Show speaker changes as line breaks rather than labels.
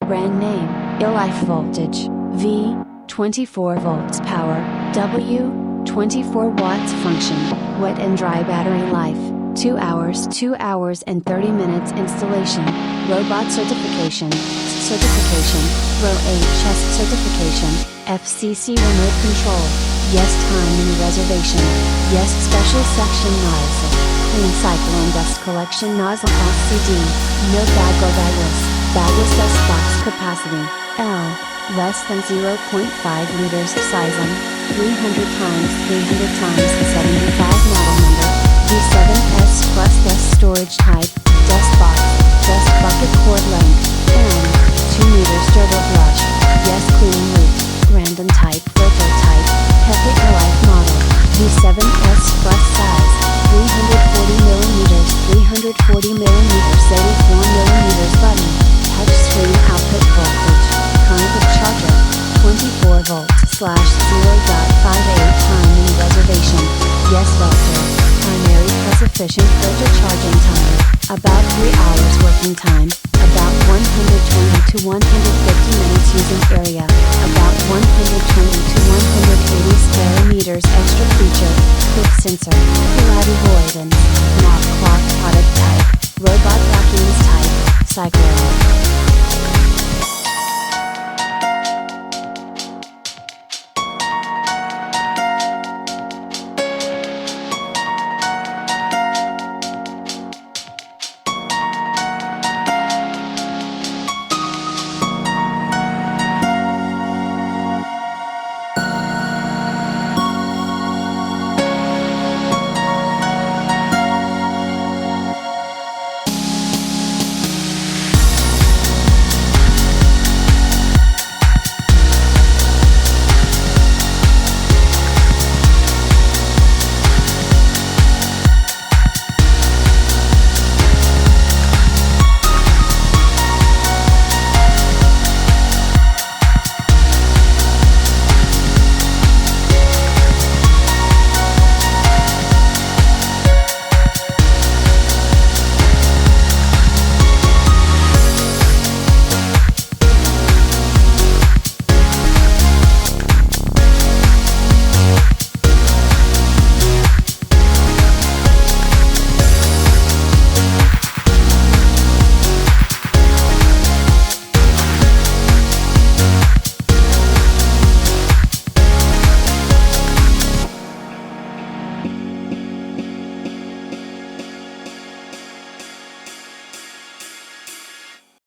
Brand name, ILIFE voltage, V, 24 volts power, W, 24 watts function, wet and dry battery life, 2 hours and 30 minutes installation, robot certification, Pro HS certification, FCC remote control, yes timing reservation, yes special section nozzle, clean cyclone dust collection nozzle LCD, no bagless S-box capacity, L, less than 0.5 liters sizing, 300 times 75 model number, V7s plus dust storage type, dust box, dust bucket cord length, and 2 meters turbo brush, yes cleaning loop, random type prototype, Heavy ILIFE model, V7s plus size, 340 millimeters, 84 millimeters button, touch screen output voltage, kind of charger, 24 volt/0.58 timing reservation, yes vector, primary plus efficient filter charging time, about 3 hours working time, about 120 to 150 minutes using area, about 120 to 180 square meters extra feature, quick sensor, Pilates avoidance, knob clock product type, robot vacuums type, cycler.